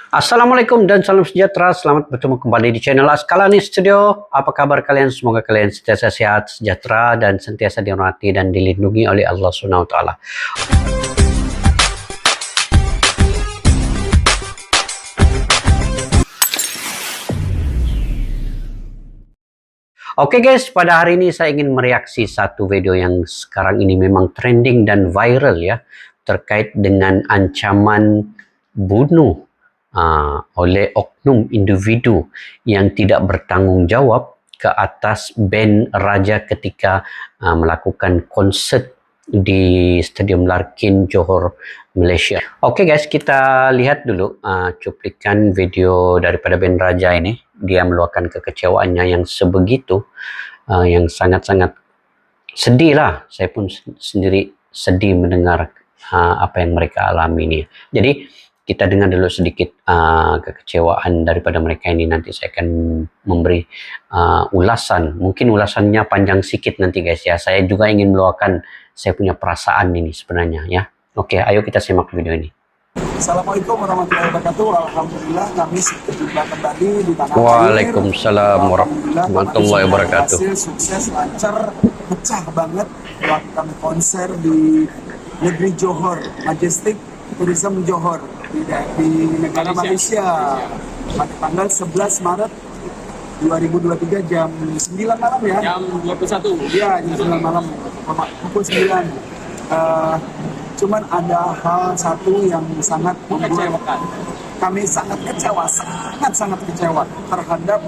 Assalamualaikum dan salam sejahtera. Selamat bertemu kembali di channel Askalani Studio. Apa kabar kalian? Semoga kalian sentiasa sehat, sejahtera, dan sentiasa dirahmati dan dilindungi oleh Allah Subhanahu wa Ta'ala. Oke guys, pada hari ini saya ingin mereaksi satu video yang sekarang ini memang trending dan viral ya, terkait dengan ancaman bunuh oleh oknum individu yang tidak bertanggung jawab ke atas band Raja ketika melakukan konsert di Stadium Larkin, Johor, Malaysia. Oke guys, kita lihat dulu cuplikan video daripada band Raja ini. Dia meluahkan kekecewaannya yang sebegitu, yang sangat-sangat sedih lah. Saya pun sendiri sedih mendengar apa yang mereka alami ini. Jadi kita dengar dulu sedikit kekecewaan daripada mereka ini. Nanti saya akan memberi ulasan. Mungkin ulasannya panjang sedikit nanti guys ya. Saya juga ingin meluahkan saya punya perasaan ini sebenarnya ya. Oke, ayo kita simak video ini. Assalamualaikum warahmatullahi wabarakatuh. Alhamdulillah kami berjumpa kembali di tanah air. Waalaikumsalam warahmatullahi wabarakatuh. Sukses, lancar, pecah banget melakukan konser di negeri Johor, Majestic Tourism Johor di negara Malaysia pada tanggal 11 Maret 2023 jam 9 malam ya. Jam 21. Iya, jam 9 malam, pukul 9. Cuman ada hal satu yang sangat Mengecewakan. kami sangat kecewa, sangat kecewa terhadap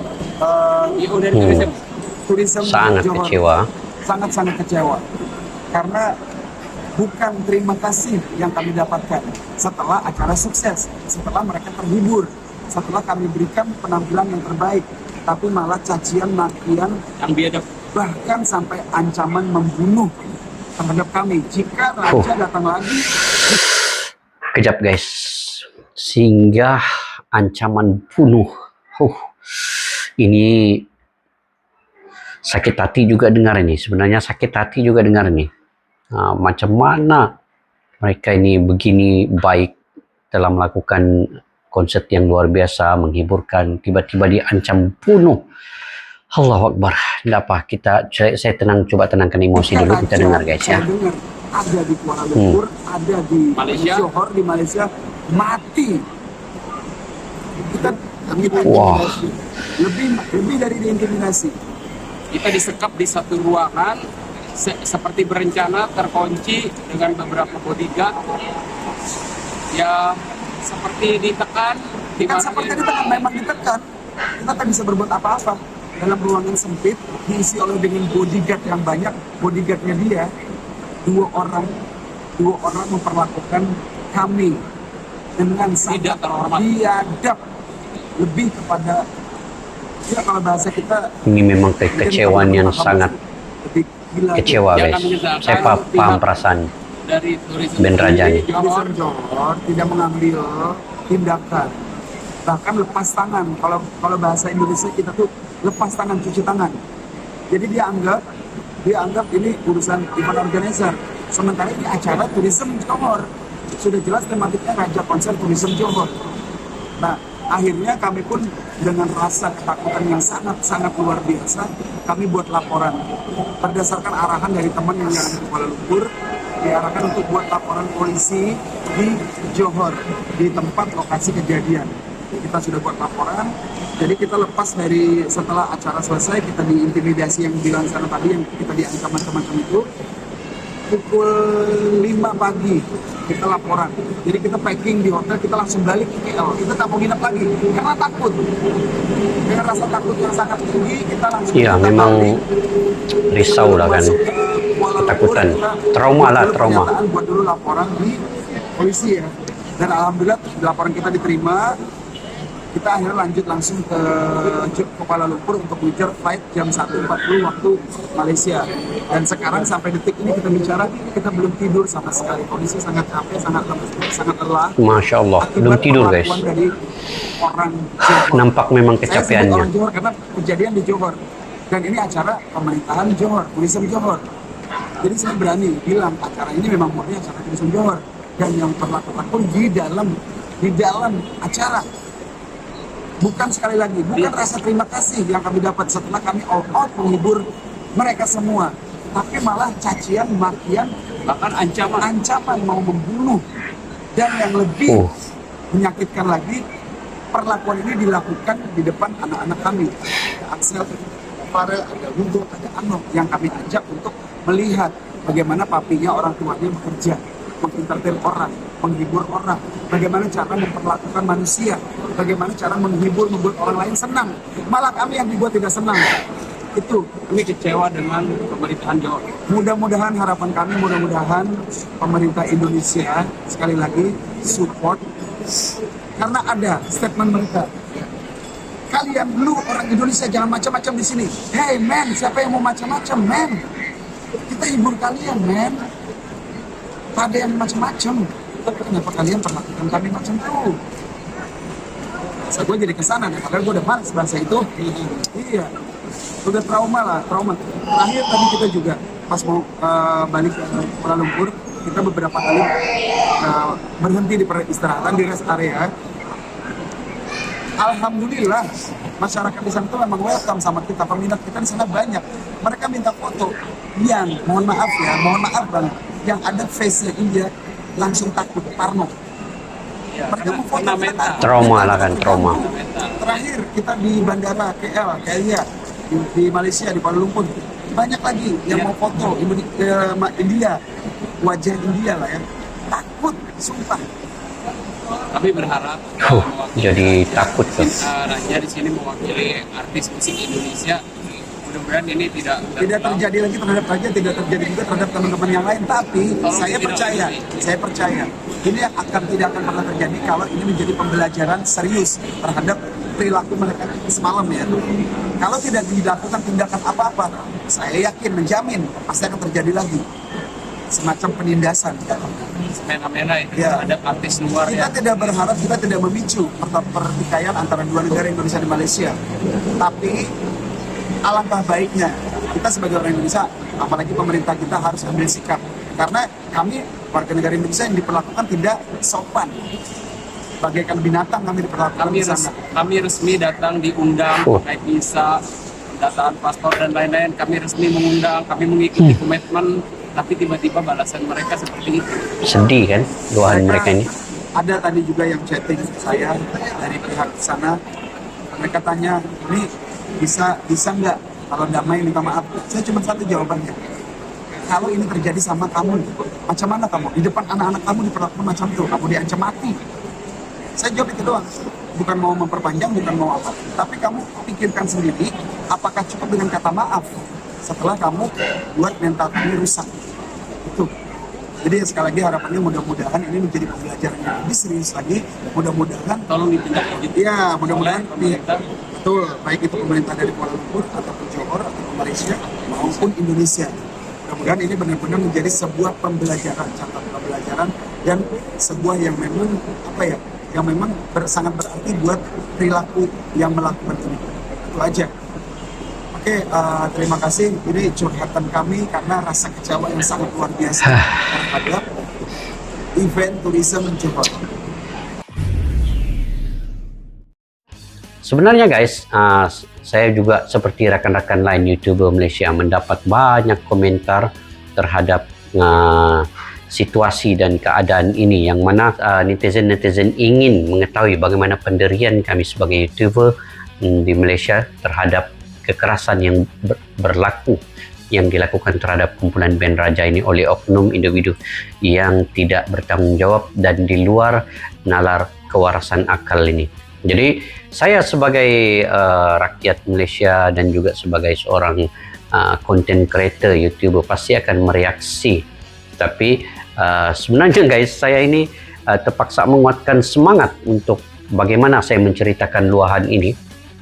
turisme Sangat Johor. kecewa. Sangat kecewa karena bukan terima kasih yang kami dapatkan setelah acara sukses, setelah mereka terhibur, setelah kami berikan penampilan yang terbaik, tapi malah cacian, makian, Yang biadab. bahkan sampai ancaman membunuh terhadap kami jika Raja datang lagi. Kejap guys, sehingga ancaman bunuh. Ini sakit hati juga dengar ini. Sebenarnya sakit hati juga dengar ini. Macam mana mereka ini begini baik dalam melakukan konsert yang luar biasa, menghiburkan, tiba-tiba diancam bunuh. Allahu Akbar. Tidak apa, saya coba tenangkan emosi dulu, kita dengar guys ya. Dengar, ada di Kuala Lumpur, ada di Malaysia. Johor, di Malaysia, mati. Kita Wah. lebih dari diintimidasi. Kita disekap di satu ruangan seperti berencana, terkunci dengan beberapa bodyguard. Ya seperti ditekan. Kan seperti ditekan, memang ditekan. Kita tak bisa berbuat apa-apa. Dalam ruangan sempit, diisi oleh dengan bodyguard yang banyak. Bodyguardnya dia, dua orang memperlakukan kami dengan Tidak sangat terhormat. biadab, lebih kepada, ya kalau bahasa kita, Ini memang kekecewaan yang sangat lebih gila. kecewa Jangan guys. menyesal. Saya paham Pihak perasaan dari turisme band Raja nih. Johor. Johor tidak mengambil tindakan, bahkan lepas tangan. Kalau bahasa Indonesia kita tuh lepas tangan, cuci tangan. Jadi dia anggap ini urusan event organizer, sementara ini acara turisme Johor. Sudah jelas tematiknya Raja Konser Turisme Johor. Nah, akhirnya kami pun dengan rasa ketakutan yang sangat luar biasa, kami buat laporan berdasarkan arahan dari teman yang jalan ke Kuala Lumpur, diarahkan untuk buat laporan polisi di Johor, di tempat lokasi kejadian. Kita sudah buat laporan, jadi kita lepas dari setelah acara selesai, kita diintimidasi yang bilang sana tadi, yang kita diancam macam-macam itu. Pukul 5 pagi kita laporan, jadi kita packing di hotel, kita langsung balik ke KL. Kita tak mau nginep lagi karena takut, dengan rasa takut yang sangat tinggi. Kita langsung Memang risau lah kan, ketakutan, trauma lah, trauma. Buat dulu laporan di polisi ya, dan alhamdulillah laporan kita diterima. Kita akhirnya lanjut langsung ke Kuala Lumpur untuk ngejar flight jam 1.40 waktu Malaysia. Dan sekarang sampai detik ini kita bicara, kita belum tidur sama sekali. Kondisi sangat capek, sangat lelah. Masya Allah, belum tidur guys. Dari orang Johor. Nampak memang Saya sebut kecapeannya. orang Johor karena kejadian di Johor. Dan ini acara pemerintahan Johor, turisme Johor. Jadi saya berani bilang acara ini memang murni acara turisme Johor. Dan yang berlaku pun di dalam di dalam acara. Bukan sekali lagi, bukan rasa terima kasih yang kami dapat setelah kami all out menghibur mereka semua, tapi malah cacian, makian, bahkan ancaman mau membunuh. Dan yang lebih menyakitkan lagi, perlakuan ini dilakukan di depan anak-anak kami. Ada Axel, ada Farel, ada Hugo, ada Anok yang kami ajak untuk melihat bagaimana papinya, orang tuanya bekerja, mengintertain orang, menghibur orang, bagaimana cara memperlakukan manusia, bagaimana cara menghibur, membuat orang lain senang. Malah kami yang dibuat tidak senang. Itu kami kecewa dengan pemerintahan Jawa. mudah-mudahan harapan kami, mudah-mudahan pemerintah Indonesia sekali lagi support, karena ada statement mereka. Kalian dulu orang Indonesia jangan macam-macam di sini. Hey man, siapa yang mau macam-macam man? Kita hibur kalian man. Ada yang macam-macam. Tapi kenapa kalian perlakukan kami macam itu? Saya gue jadi kesana deh, padahal gue udah males bahasa itu. Iya, udah trauma. Terakhir tadi kita juga pas mau balik ke Kuala Lumpur, kita beberapa kali berhenti di peristirahatan di rest area. Alhamdulillah masyarakat di sana tuh memang welcome sama kita, peminat kita di sana banyak. Mereka minta foto yang mohon maaf bang, yang ada face-nya India langsung takut, parno. Mereka mau foto Trauma lah kan, trauma. Terakhir kita di bandara KL di Malaysia, di Kuala Lumpur, banyak lagi yang mau foto India, wajah India lah ya, takut, sumpah. Kami berharap Jadi takut tuh. Raja di sini mewakili artis musik Indonesia. Mudah-mudahan ini tidak terjadi lagi terhadap Raja, tidak terjadi juga terhadap teman-teman yang lain. Tapi saya percaya ini tidak akan pernah terjadi kalau ini menjadi pembelajaran serius terhadap perilaku mereka semalam ya. Kalau tidak dilakukan tindakan apa-apa, saya yakin menjamin pasti akan terjadi lagi semacam penindasan. Semena-mena itu terhadap artis luar. Kita tidak berharap, kita tidak memicu pertikaian antara dua negara, Indonesia dan Malaysia. Tapi alangkah baiknya kita sebagai orang Indonesia, apalagi pemerintah kita, harus ambil sikap, karena kami warga negara Indonesia yang diperlakukan tidak sopan, bagaikan binatang kami diperlakukan di sana. Kami resmi datang diundang terkait visa, pendataan paspor dan lain-lain. Kami resmi mengundang, kami mengikuti komitmen, tapi tiba-tiba balasan mereka seperti itu. Sedih kan doahan mereka ini. Ada tadi juga yang chatting saya dari pihak sana, mereka tanya, ini bisa nggak kalau damai minta maaf? Saya cuma satu jawabannya, kalau ini terjadi sama kamu, macam mana kamu? Di depan anak-anak kamu diperlakukan macam itu, kamu diancam mati. Saya jawab itu doang, bukan mau memperpanjang, bukan mau apa, tapi kamu pikirkan sendiri, apakah cukup dengan kata maaf setelah kamu buat mental kamu rusak. Itu. Jadi sekali lagi harapannya mudah-mudahan ini menjadi pembelajaran yang lebih serius lagi. Mudah-mudahan tolong ditindaklanjuti. Ya, mudah-mudahan betul, baik itu pemerintah dari Kuala Lumpur ataupun Johor atau Malaysia maupun Indonesia. Mudah-mudahan ini benar-benar menjadi sebuah pembelajaran, catatan pembelajaran, dan sebuah yang memang yang memang sangat berarti buat perilaku yang melakukan ini. Itu aja. Oke, terima kasih. Ini curhatan kami karena rasa kecewa yang sangat luar biasa terhadap event tourism Johor. Sebenarnya guys, saya juga seperti rekan-rekan lain YouTuber Malaysia mendapat banyak komentar terhadap situasi dan keadaan ini, yang mana netizen-netizen ingin mengetahui bagaimana pendirian kami sebagai YouTuber di Malaysia terhadap kekerasan yang berlaku yang dilakukan terhadap kumpulan band Raja ini oleh oknum individu yang tidak bertanggung jawab dan di luar nalar kewarasan akal ini. Jadi saya sebagai rakyat Malaysia dan juga sebagai seorang content creator, YouTuber pasti akan mereaksi. Tapi sebenarnya guys, saya ini terpaksa menguatkan semangat untuk bagaimana saya menceritakan luahan ini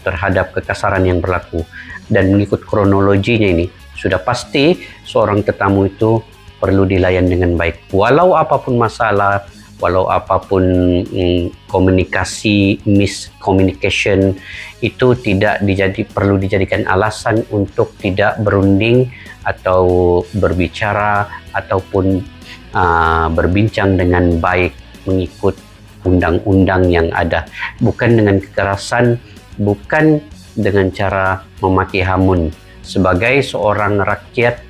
terhadap kekasaran yang berlaku, dan mengikut kronologinya ini sudah pasti seorang tetamu itu perlu dilayan dengan baik, walau apapun masalah, walau apapun komunikasi miscommunication itu tidak perlu dijadikan alasan untuk tidak berunding atau berbicara ataupun berbincang dengan baik mengikut undang-undang yang ada, bukan dengan kekerasan, bukan dengan cara memaki hamun. Sebagai seorang rakyat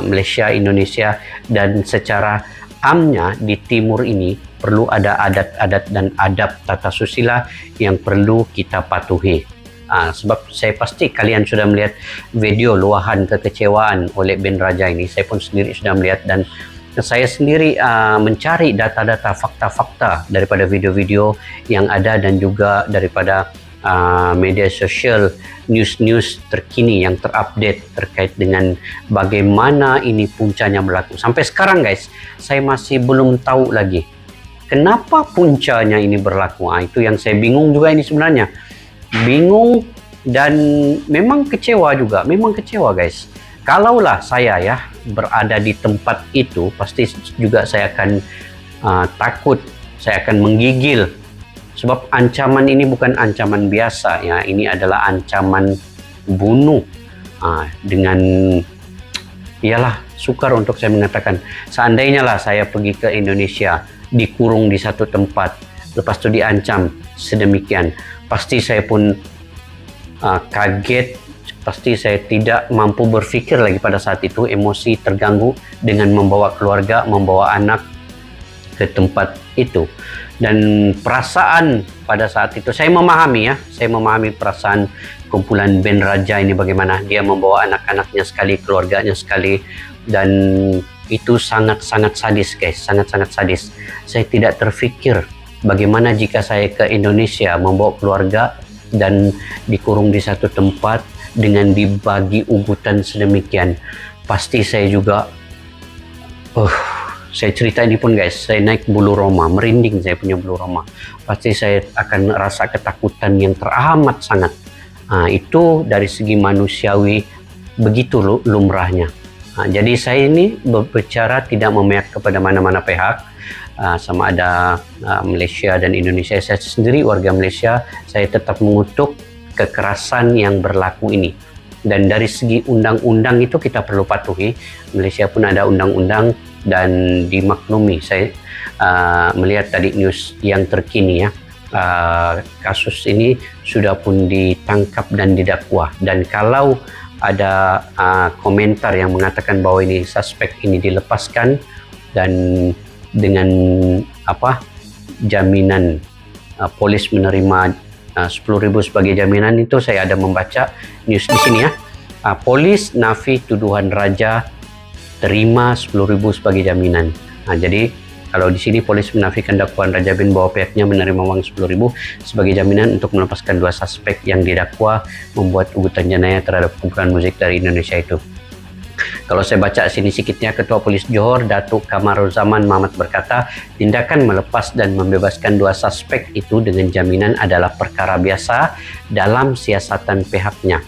Malaysia, Indonesia, dan secara amnya di timur ini perlu ada adat-adat dan adab tata susila yang perlu kita patuhi. Sebab saya pasti kalian sudah melihat video luahan kekecewaan oleh Ben Raja ini. Saya pun sendiri sudah melihat, dan saya sendiri mencari data-data, fakta-fakta daripada video-video yang ada dan juga daripada media sosial, news-news terkini yang terupdate terkait dengan bagaimana ini puncanya berlaku. Sampai sekarang guys, saya masih belum tahu lagi kenapa puncanya ini berlaku. Itu yang saya bingung juga ini sebenarnya. Bingung dan memang kecewa juga. Memang kecewa guys. Kalaulah saya ya berada di tempat itu, pasti juga saya akan takut, saya akan menggigil. Sebab ancaman ini bukan ancaman biasa ya, ini adalah ancaman bunuh. Dengan iyalah, sukar untuk saya mengatakan, seandainya lah saya pergi ke Indonesia, dikurung di satu tempat, lepas itu diancam sedemikian, pasti saya pun kaget, pasti saya tidak mampu berpikir lagi pada saat itu, emosi terganggu dengan membawa keluarga, membawa anak ke tempat itu. Dan perasaan pada saat itu, saya memahami ya, saya memahami perasaan kumpulan Ben Raja ini, bagaimana dia membawa anak-anaknya sekali, keluarganya sekali, dan itu sangat-sangat sadis guys, sangat-sangat sadis. Saya tidak terfikir bagaimana jika saya ke Indonesia membawa keluarga dan dikurung di satu tempat dengan dibagi ugutan sedemikian. Pasti saya juga saya cerita ini pun guys, saya naik bulu roma, merinding saya punya bulu roma. Pasti saya akan rasa ketakutan yang teramat sangat. Itu dari segi manusiawi begitu lumrahnya. Jadi saya ini berbicara tidak memihak kepada mana-mana pihak, sama ada Malaysia dan Indonesia. Saya sendiri warga Malaysia, saya tetap mengutuk kekerasan yang berlaku ini. Dan dari segi undang-undang itu kita perlu patuhi. Malaysia pun ada undang-undang dan dimaklumi. Saya melihat tadi news yang terkini ya, kasus ini sudah pun ditangkap dan didakwa. Dan kalau ada komentar yang mengatakan bahwa ini suspek ini dilepaskan dan dengan jaminan polis menerima 10.000 sebagai jaminan, itu saya ada membaca news di sini ya. Polis nafi tuduhan Raja, terima 10.000 sebagai jaminan. Jadi kalau di sini polis menafikan dakwaan Raja bin bahwa pihaknya menerima uang 10.000 sebagai jaminan untuk melepaskan 2 suspek yang didakwa membuat ugutan jenayah terhadap kumpulan musik dari Indonesia itu. Kalau saya baca sini sikitnya, Ketua Polis Johor Datuk Kamaruzaman Mamat berkata, tindakan melepas dan membebaskan 2 suspek itu dengan jaminan adalah perkara biasa dalam siasatan pihaknya.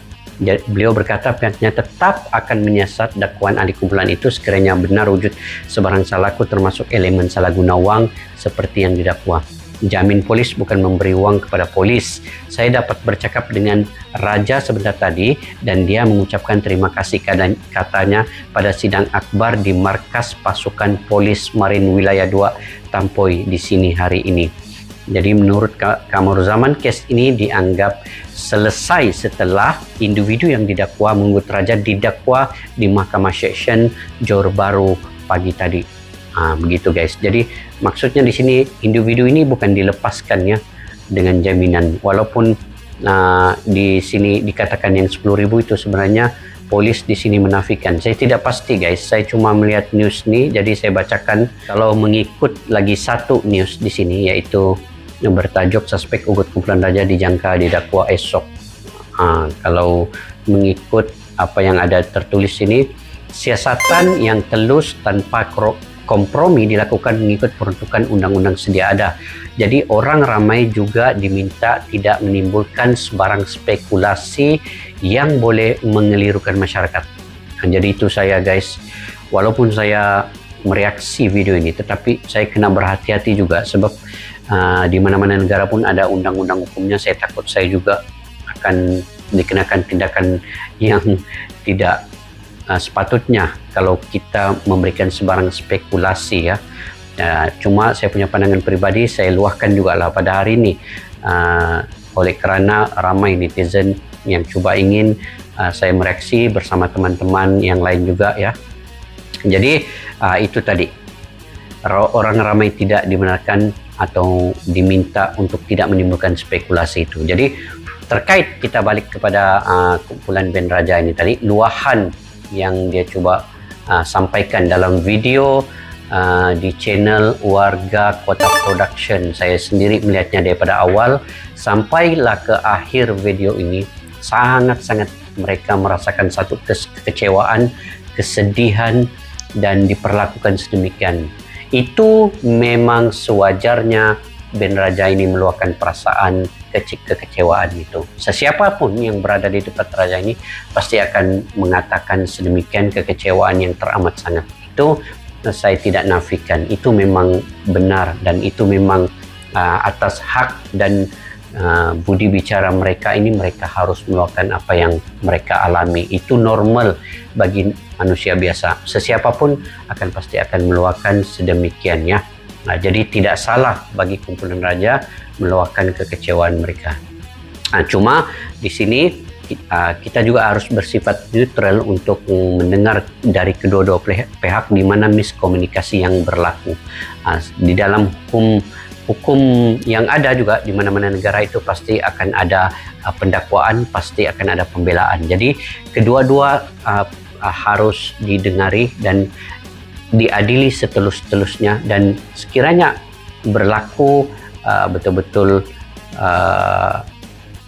Beliau berkata pihaknya tetap akan menyiasat dakwaan ahli kumpulan itu sekiranya benar wujud sebarang salahku termasuk elemen salah guna wang seperti yang didakwa. Jamin polis bukan memberi uang kepada polis. Saya dapat bercakap dengan Raja sebentar tadi dan dia mengucapkan terima kasih katanya pada sidang akbar di markas pasukan polis Marin Wilayah 2 Tampoi di sini hari ini. Jadi menurut Kamaruzaman, kes ini dianggap selesai setelah individu yang didakwa menurut Raja didakwa di Mahkamah Seksyen Johor Bahru pagi tadi. Begitu guys. Jadi maksudnya di sini individu ini bukan dilepaskan ya dengan jaminan. Walaupun di sini dikatakan yang 10.000 itu sebenarnya polis di sini menafikan. Saya tidak pasti guys. Saya cuma melihat news ini, jadi saya bacakan. Kalau mengikut lagi satu news di sini, yaitu yang bertajuk suspek ugut kumpulan Raja dijangka didakwa esok. Kalau mengikut apa yang ada tertulis ini, siasatan yang telus tanpa kompromi dilakukan mengikut peruntukan undang-undang sedia ada. Jadi orang ramai juga diminta tidak menimbulkan sebarang spekulasi yang boleh mengelirukan masyarakat. Jadi itu saya guys, walaupun saya mereaksi video ini, tetapi saya kena berhati-hati juga sebab di mana-mana negara pun ada undang-undang hukumnya. Saya takut saya juga akan dikenakan tindakan yang tidak sepatutnya kalau kita memberikan sebarang spekulasi ya Cuma saya punya pandangan pribadi, saya luahkan juga lah pada hari ini, oleh kerana ramai netizen yang cuba ingin saya mereaksi bersama teman-teman yang lain juga ya. Jadi itu tadi, orang ramai tidak dibenarkan atau diminta untuk tidak menimbulkan spekulasi itu. Jadi terkait, kita balik kepada kumpulan band Raja ini tadi, luahan yang dia cuba sampaikan dalam video di channel Warga Kota Production. Saya sendiri melihatnya daripada awal sampailah ke akhir video ini. Sangat-sangat mereka merasakan satu kekecewaan, kesedihan, dan diperlakukan sedemikian. Itu memang sewajarnya band Raja ini meluahkan perasaan kekecewaan itu. Sesiapapun yang berada di dekat Raja ini pasti akan mengatakan sedemikian kekecewaan yang teramat sangat. Itu saya tidak nafikan, itu memang benar dan itu memang atas hak dan budi bicara mereka ini, mereka harus meluahkan apa yang mereka alami. Itu normal bagi manusia biasa. Sesiapapun pasti akan meluahkan sedemikian ya. Jadi tidak salah bagi kumpulan Raja meluahkan kekecewaan mereka. Cuma di sini kita juga harus bersifat neutral untuk mendengar dari kedua-dua pihak di mana miskomunikasi yang berlaku. Di dalam hukum yang ada juga di mana-mana negara itu pasti akan ada pendakwaan, pasti akan ada pembelaan. Jadi kedua-dua harus didengari dan diadili setelus-telusnya, dan sekiranya berlaku betul-betul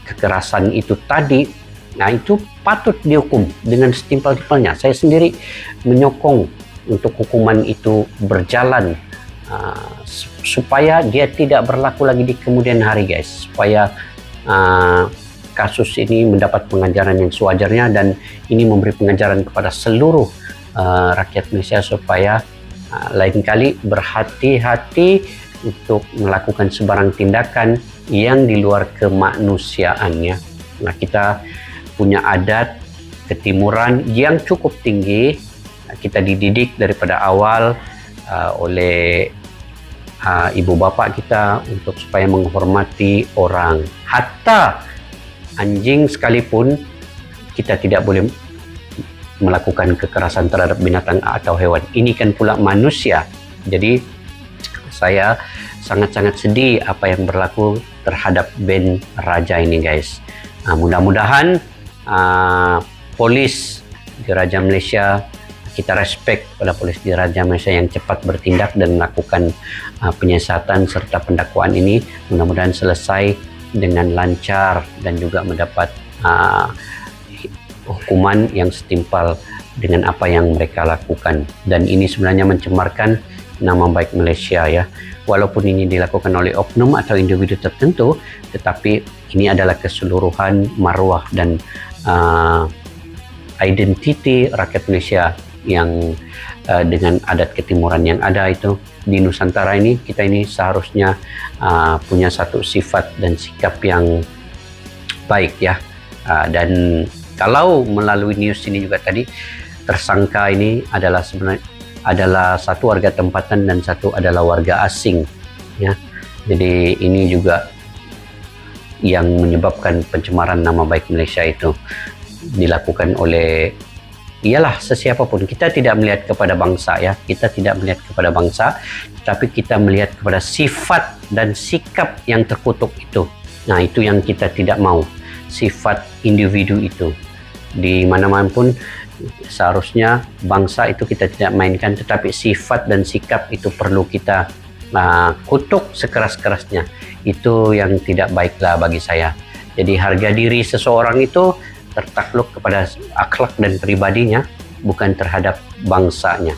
kekerasan itu tadi, itu patut dihukum dengan setimpal-timpalnya. Saya sendiri menyokong untuk hukuman itu berjalan supaya dia tidak berlaku lagi di kemudian hari guys, supaya kasus ini mendapat pengajaran yang sewajarnya, dan ini memberi pengajaran kepada seluruh rakyat Malaysia supaya lain kali berhati-hati untuk melakukan sebarang tindakan yang di luar kemanusiaannya. Kita punya adat ketimuran yang cukup tinggi, kita dididik daripada awal oleh ibu bapa kita untuk supaya menghormati orang. Hatta anjing sekalipun kita tidak boleh melakukan kekerasan terhadap binatang atau hewan. Ini kan pula manusia. Jadi saya sangat-sangat sedih apa yang berlaku terhadap band Raja ini guys. Mudah-mudahan polis di Raja Malaysia, kita respect pada polis di Raja Malaysia yang cepat bertindak dan melakukan penyiasatan serta pendakwaan ini. Mudah-mudahan selesai dengan lancar dan juga mendapat hukuman yang setimpal dengan apa yang mereka lakukan. Dan ini sebenarnya mencemarkan nama baik Malaysia ya. Walaupun ini dilakukan oleh oknum atau individu tertentu, tetapi ini adalah keseluruhan maruah dan identiti rakyat Malaysia yang dengan adat ketimuran yang ada itu di Nusantara ini. Kita ini seharusnya punya satu sifat dan sikap yang baik ya. Dan kalau melalui news ini juga tadi, tersangka ini adalah sebenarnya satu warga tempatan dan satu adalah warga asing ya. Jadi ini juga yang menyebabkan pencemaran nama baik Malaysia itu dilakukan oleh sesiapapun. Kita tidak melihat kepada bangsa ya, kita tidak melihat kepada bangsa, tapi kita melihat kepada sifat dan sikap yang terkutuk itu. Itu yang kita tidak mau, sifat individu itu. Di mana-mana pun seharusnya bangsa itu kita tidak mainkan, tetapi sifat dan sikap itu perlu kita kutuk sekeras-kerasnya. Itu yang tidak baiklah bagi saya. Jadi harga diri seseorang itu tertakluk kepada akhlak dan pribadinya, bukan terhadap bangsanya.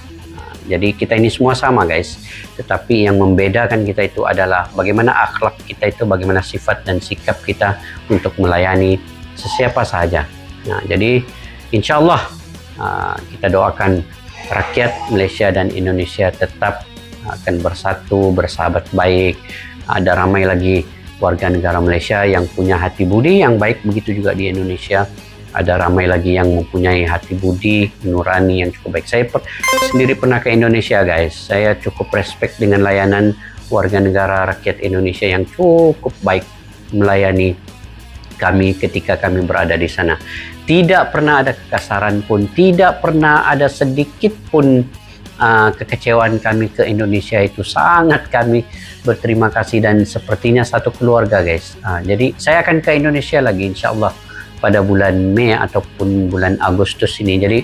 Jadi kita ini semua sama guys, tetapi yang membedakan kita itu adalah bagaimana akhlak kita itu, bagaimana sifat dan sikap kita untuk melayani sesiapa sahaja. Jadi insya Allah kita doakan rakyat Malaysia dan Indonesia tetap akan bersatu, bersahabat baik. Ada ramai lagi warga negara Malaysia yang punya hati budi yang baik, begitu juga di Indonesia. ada ramai lagi yang mempunyai hati budi nurani yang cukup baik. Saya sendiri pernah ke Indonesia guys, saya cukup respect dengan layanan warga negara rakyat Indonesia yang cukup baik melayani kami ketika kami berada di sana. Tidak pernah ada kekasaran pun, tidak pernah ada sedikit pun kekecewaan kami ke Indonesia itu. Sangat kami berterima kasih dan sepertinya satu keluarga guys. Jadi saya akan ke Indonesia lagi insya Allah pada bulan Mei ataupun bulan Agustus ini. Jadi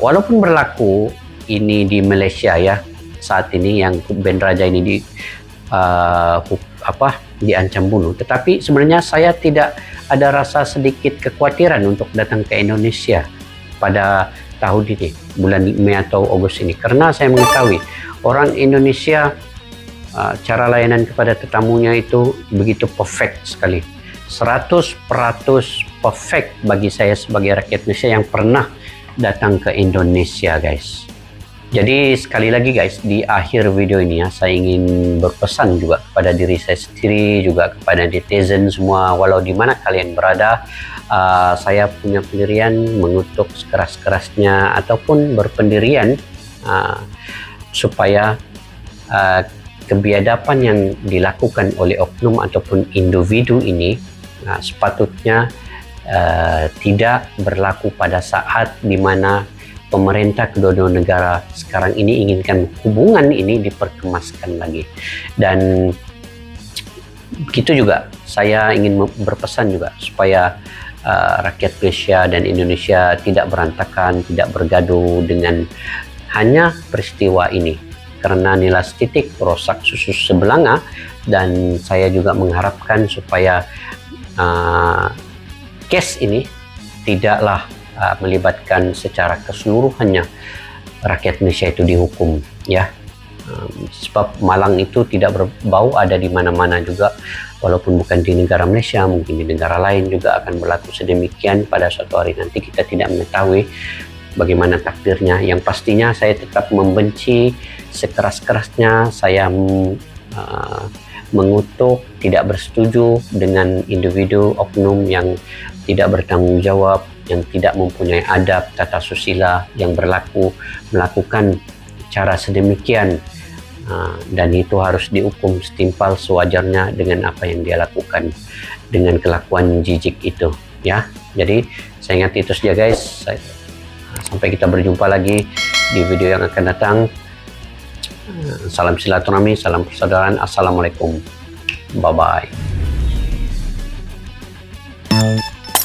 walaupun berlaku ini di Malaysia ya saat ini yang band raja ini diancam bunuh, tetapi sebenarnya saya tidak ada rasa sedikit kekhawatiran untuk datang ke Indonesia pada tahun ini, bulan Mei atau Agustus ini, karena saya mengetahui orang Indonesia cara layanan kepada tetamunya itu begitu perfect sekali, 100% perfect bagi saya sebagai rakyat Indonesia yang pernah datang ke Indonesia guys. Jadi sekali lagi guys, di akhir video ini ya, saya ingin berpesan juga kepada diri saya sendiri, juga kepada netizen semua, walau di mana kalian berada, saya punya pendirian mengutuk sekeras-kerasnya ataupun berpendirian supaya kebiadaban yang dilakukan oleh oknum ataupun individu ini sepatutnya tidak berlaku pada saat di mana pemerintah kedua-dua negara sekarang ini inginkan hubungan ini diperkemaskan lagi. Dan begitu juga saya ingin berpesan juga supaya rakyat Malaysia dan Indonesia tidak berantakan, tidak bergaduh dengan hanya peristiwa ini, karena nilai titik rosak susu sebelanga. Dan saya juga mengharapkan supaya case ini tidaklah melibatkan secara keseluruhannya rakyat Indonesia itu dihukum ya. Sebab malang itu tidak berbau, ada di mana-mana juga, walaupun bukan di negara Malaysia, mungkin di negara lain juga akan berlaku sedemikian. Pada suatu hari nanti kita tidak mengetahui bagaimana takdirnya. Yang pastinya saya tetap membenci sekeras-kerasnya, saya mengutuk, tidak bersetuju dengan individu oknum yang tidak bertanggung jawab, yang tidak mempunyai adab tata susila yang berlaku, melakukan cara sedemikian, dan itu harus dihukum setimpal sewajarnya dengan apa yang dia lakukan, dengan kelakuan jijik itu ya. Jadi saya ingat itu saja guys. Sampai kita berjumpa lagi di video yang akan datang. Salam silaturahmi, salam persaudaraan. Assalamualaikum, bye bye.